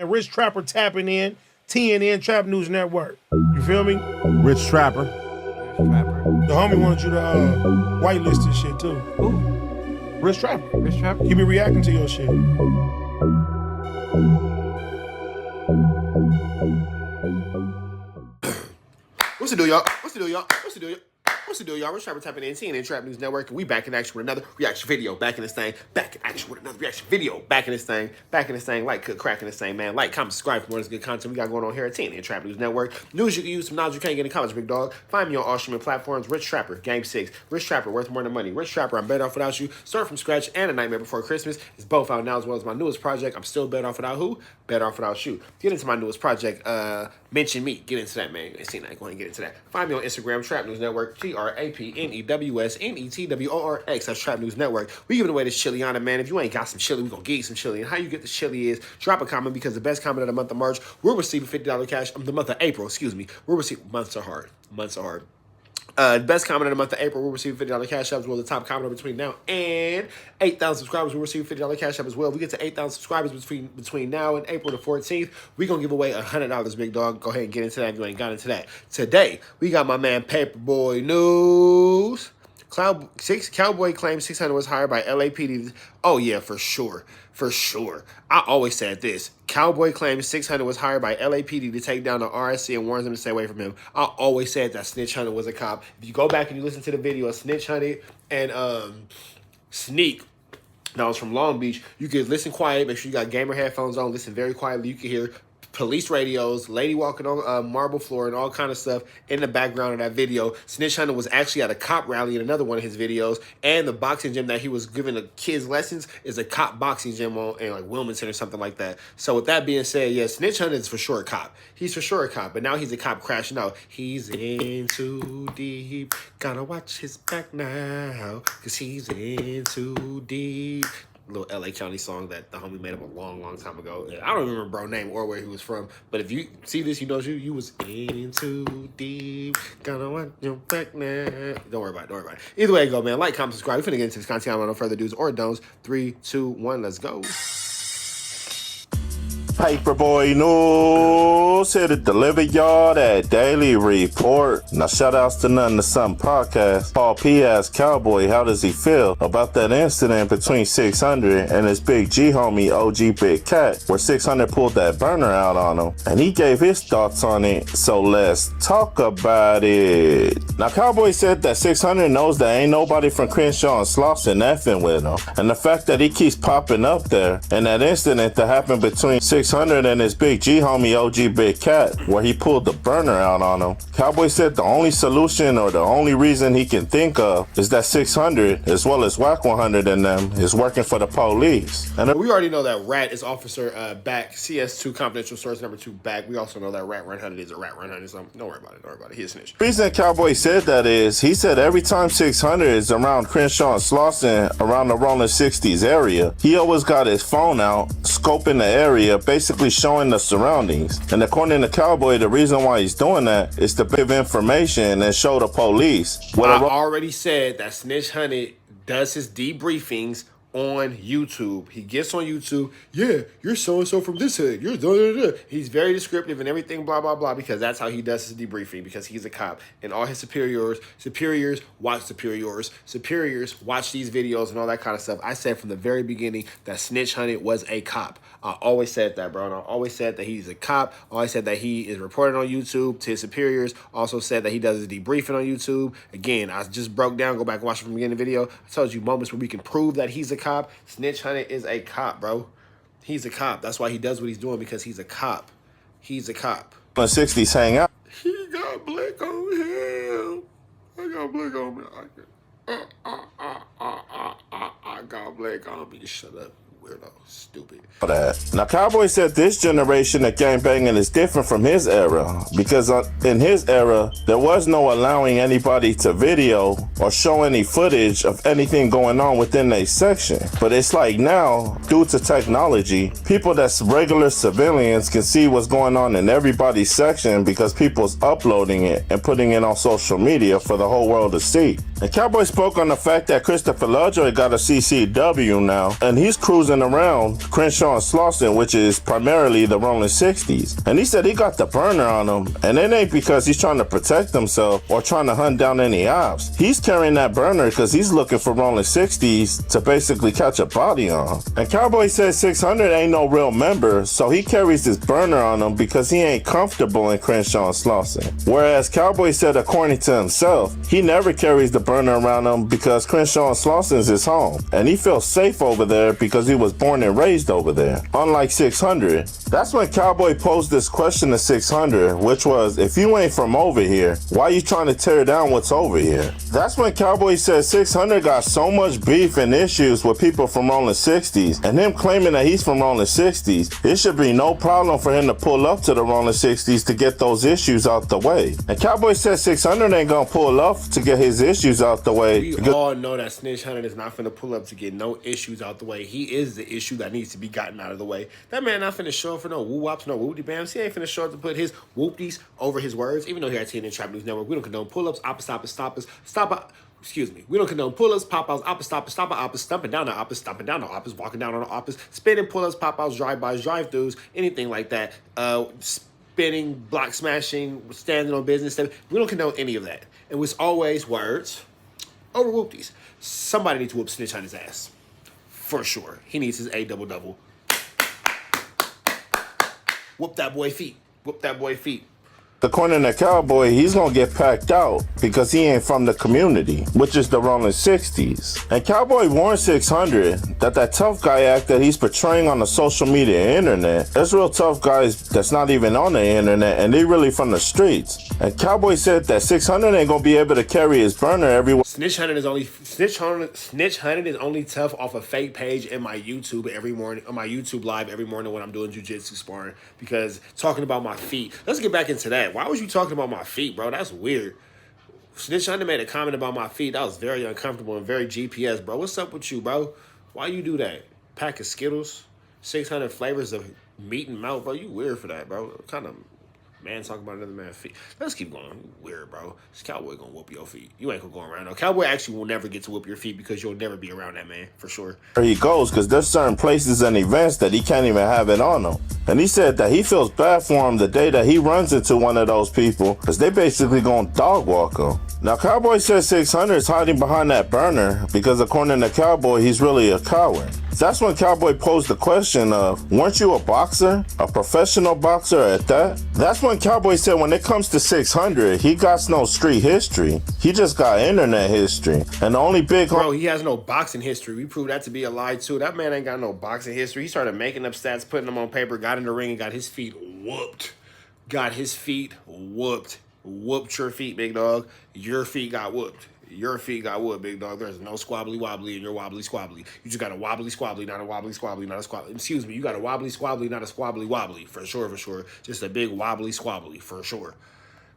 And Rich Trapper tapping in, TNN Trap News Network. You feel me? Rich Trapper. The homie wanted you to whitelist this shit too. Who? Rich Trapper. Rich Trapper? He be reacting to your shit. What's the deal, y'all? What's the deal, y'all? What's the deal, y'all? What's the deal, y'all? We're Trapper tapping in, TNN Trap News Network, and we back in action with another reaction video. Back in this thing. Back in action with another reaction video. Back in this thing. Back in this thing. Like, cook, crack in this thing, man. Like, comment, subscribe for more of this good content we got going on here at TNN Trap News Network. News you can use, some knowledge you can't get in college, big dog. Find me on all streaming platforms. Rich Trapper, Game 6. Rich Trapper, worth more than money. Rich Trapper, I'm better off without you. Start from scratch and A Nightmare Before Christmas is both out now, as well as my newest project. I'm still better off without who? Better off without you. Get into my newest project. Mention me. Get into that, man. You ain't seen that. Go ahead and get into that. Find me on Instagram, Trap News Network, TRAPNEWSNETWORX. That's Trap News Network. We giving away this chili on it, man. If you ain't got some chili, we gonna get you some chili. And how you get this chili is drop a comment, because the best comment of the month of March, we're receiving $50 cash. The month of April, excuse me. We're receiving months are hard. Months are hard. Best comment of the month of April, we'll receive $50 cash up as well. The top commenter between now and 8,000 subscribers, we'll receive $50 cash up as well. If we get to 8,000 subscribers between now and April the 14th, we're going to give away $100, big dog. Go ahead and get into that if you ain't got into that. Today, we got my man Paperboy News. Cowboy claims 600 was hired by LAPD. Oh, yeah, for sure. For sure. I always said this. Cowboy claims 600 was hired by LAPD to take down the RSC and warns them to stay away from him. I always said that Snitch Hunter was a cop. If you go back and you listen to the video of Snitch Hunter and Sneak, that was from Long Beach, you could listen quiet. Make sure you got gamer headphones on. Listen very quietly. You can hear police radios, lady walking on marble floor, and all kind of stuff in the background of that video. Snitch Hunter was actually at a cop rally in another one of his videos, and the boxing gym that he was giving the kids lessons is a cop boxing gym in like Wilmington or something like that. So with that being said, yeah, Snitch Hunter is for sure a cop. He's for sure a cop, but now he's a cop crashing out. He's in too deep, gotta watch his back now, cause he's in too deep. Little LA County song that the homie made up a long time ago. I don't remember bro name or where he was from, but if you see this, you know you was in too deep. Gonna want your back now. Don't worry about it. Don't worry about it. Either way, go, man. Like, comment, subscribe. We're finna get into this content. I don't know no further do's or don'ts. 3, 2, 1, let's go. Paperboy News, here to deliver y'all that daily report. Now shout outs to Nothing to Something podcast. Paul P asked Cowboy how does he feel about that incident between 600 and his big G homie OG Big Cat, where 600 pulled that burner out on him, and he gave his thoughts on it, so let's talk about it. Now Cowboy said that 600 knows that ain't nobody from Crenshaw and Slauson effing with him, and the fact that he keeps popping up there, and that incident that happened between 600 and his big G homie OG Big Cat, where he pulled the burner out on him. Cowboy said the only solution or the only reason he can think of is that 600 as well as Wack 100 and them is working for the police. And we already know that Rat is Officer Back, CS2 confidential source number 2 Back. We also know that Rat 100 is a Rat 100. So don't worry about it. Don't worry about it. He's a snitch. The reason Cowboy said that is he said every time 600 is around Crenshaw and Slauson, around the Rolling 60s area, he always got his phone out, scoping the area, basically showing the surroundings. And according to Cowboy, the reason why he's doing that is to give information and show the police. I already said that Snitch Hunter does his debriefings on YouTube. He gets on YouTube, yeah, you're so-and-so from this hood, you're da-da-da. He's very descriptive and everything, blah, blah, blah, because that's how he does his debriefing, because he's a cop. And all his superiors watch these videos and all that kind of stuff. I said from the very beginning that Snitch Hunter was a cop. I always said that, bro. And I always said that he's a cop. I always said that he is reporting on YouTube to his superiors. Also said that he does his debriefing on YouTube. Again, I just broke down. Go back and watch it from the beginning of the video. I told you moments where we can prove that he's a cop. Snitch Hunter is a cop, bro. He's a cop. That's why he does what he's doing, because he's a cop. He's a cop. 60s hang out. He got black on him. I got black on me. I got black on me. Shut up. Weirdo, stupid. Now, Cowboy said this generation of gangbanging is different from his era, because in his era, there was no allowing anybody to video or show any footage of anything going on within a section. But it's like now, due to technology, people that's regular civilians can see what's going on in everybody's section because people's uploading it and putting it on social media for the whole world to see. And Cowboy spoke on the fact that Christopher Lovejoy got a CCW now, and he's cruising following around Crenshaw and Slauson, which is primarily the Rolling 60s. And he said he got the burner on him, and it ain't because he's trying to protect himself or trying to hunt down any ops. He's carrying that burner because he's looking for Rolling 60s to basically catch a body on. And Cowboy said 600 ain't no real member, so he carries this burner on him because he ain't comfortable in Crenshaw and Slauson. Whereas Cowboy said, according to himself, he never carries the burner around him because Crenshaw and Slauson's his home, and he feels safe over there because he was born and raised over there. Unlike 600, that's when Cowboy posed this question to 600, which was, if you ain't from over here, why you trying to tear down what's over here? That's when Cowboy said 600 got so much beef and issues with people from Rolling 60s, and him claiming that he's from Rolling 60s, it should be no problem for him to pull up to the Rolling 60s to get those issues out the way. And Cowboy said 600 ain't gonna pull up to get his issues out the way. We all know that Snitch Hunter is not finna pull up to get no issues out the way. He is the issue that needs to be gotten out of the way. That man not finna show up for no woo-wops, no whoopty-bams. He ain't finna show up to put his whoopties over his words. Even though here at TNN Trap News Network, we don't condone pull-ups, oppas, stoppers, excuse me. We don't condone pull-ups, pop-outs, oppas, stoppers, oppas, stumping down the oppas, stomping down the oppas, walking down on the oppas, spinning pull-ups, pop-outs, drive-bys, drive-throughs, anything like that. Spinning, block smashing, standing on business. We don't condone any of that. It was always words over whoopties. Somebody needs to whoop Snitch Hunter's ass. For sure. He needs his A double-double. Whoop that boy feet. Whoop that boy feet. According to Cowboy, he's gonna get packed out because he ain't from the community, which is the Rolling 60s. And Cowboy warned 600 that tough guy act that he's portraying on the social media internet, there's real tough guys that's not even on the internet and they really from the streets. And Cowboy said that 600 ain't gonna be able to carry his burner everywhere. Snitch Hunter is only tough off a fake page in my YouTube every morning, on my YouTube live every morning when I'm doing jiu-jitsu sparring, because talking about my feet. Let's get back into that. Why was you talking about my feet, bro? That's weird. Snitch Hunter made a comment about my feet. That was very uncomfortable and very GPS, bro. What's up with you, bro? Why you do that? Pack of Skittles, 600 flavors of meat and mouth, bro. You weird for that, bro. What kind of man talking about another man's feet? Let's keep going. You weird, bro. This Cowboy gonna whoop your feet. You ain't gonna go around. No, Cowboy actually will never get to whoop your feet because you'll never be around that man, for sure. Where he goes, because there's certain places and events that he can't even have it on him. And he said that he feels bad for him the day that he runs into one of those people, because they basically gonna dog walk him. Now, Cowboy says 600 is hiding behind that burner because according to Cowboy, he's really a coward. That's when Cowboy posed the question of, weren't you a boxer? A professional boxer at that? That's when Cowboy said when it comes to 600, he got no street history. He just got internet history. And the only big... Bro, he has no boxing history. We proved that to be a lie, too. That man ain't got no boxing history. He started making up stats, putting them on paper, got in the ring, and got his feet whooped. Got his feet whooped. Whooped your feet, big dog. Your feet got whooped. Your feet got whooped, big dog. There's no squabbly wobbly in your wobbly squabbly. You just got a wobbly squabbly, not a wobbly squabbly, not a squabbly. Excuse me, you got a wobbly squabbly, not a squabbly wobbly. For sure, for sure. Just a big wobbly squabbly, for sure.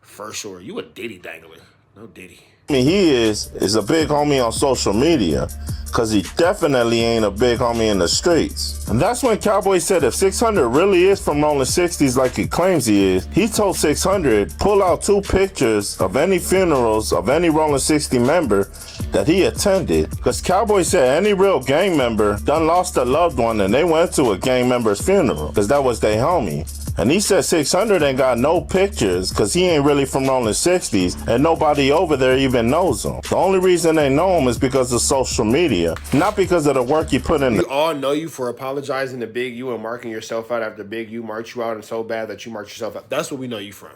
For sure. You a diddy dangler. No diddy. He is a big homie on social media, because he definitely ain't a big homie in the streets. And that's when Cowboy said if 600 really is from Rolling 60s like he claims he is, he told 600 pull out 2 pictures of any funerals of any Rolling 60 member that he attended. Because Cowboy said any real gang member done lost a loved one and they went to a gang member's funeral, because that was their homie. And he said 600 ain't got no pictures because he ain't really from Rolling 60s and nobody over there even knows him. The only reason they know him is because of social media, not because of the work you put in. We all know you for apologizing to Big U and marking yourself out after Big U marked you out and so bad that you marked yourself out. That's what we know you from.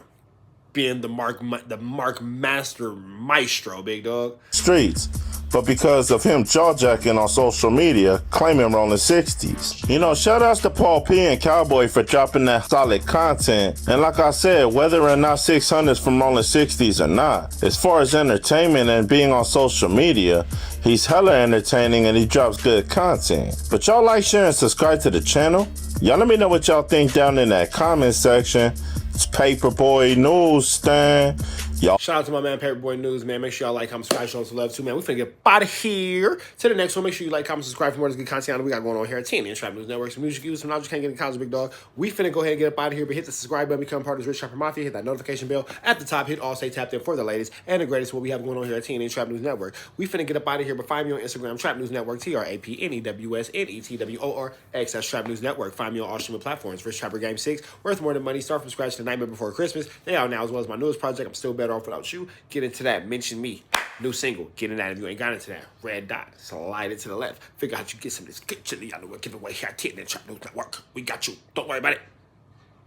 Being the Mark Master Maestro, big dog. Streets. But because of him jawjacking on social media, claiming Rolling 60s. You know, shout outs to Paul P and Cowboy for dropping that solid content. And like I said, whether or not 600's from Rolling 60s or not, as far as entertainment and being on social media, he's hella entertaining and he drops good content. But y'all like, share, and subscribe to the channel? Y'all let me know what y'all think down in that comment section. It's Paperboy Newsstand. Y'all. Shout out to my man Paperboy News, man. Make sure y'all like, comment, subscribe, show some love too, man. We finna get out of here to the next one. Make sure you like, comment, subscribe for more of this good content we got going on here at TNN Trap News Network. Some music views, some knowledge you can't get in college, big dog. We finna go ahead and get up out of here, but hit the subscribe button, become part of this Rich Trapper Mafia, hit that notification bell at the top, hit all, stay tapped in for the latest and the greatest what we have going on here at TNN Trap News Network. We finna get up out of here, but find me on Instagram, Trap News Network, TRAPNEWSNETWORX. That's Trap News Network. Find me on all streaming platforms. Rich Trapper Game 6, Worth More Than Money, Start From Scratch, The Nightmare Before Christmas. They out now, as well as my newest project, I'm Still Better Off Without You. Get into that. Mention me. New single. Get in that. If you ain't got into that, red dot. Slide it to the left. Figure out how you get some of this good chili. I know we'll give away here at TNN Trap News Network. We got you. Don't worry about it.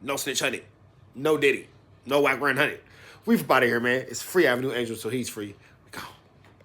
No snitch honey. No Diddy. No Wack Run Honey. We out of here, man. It's Free Avenue Angel, so he's free.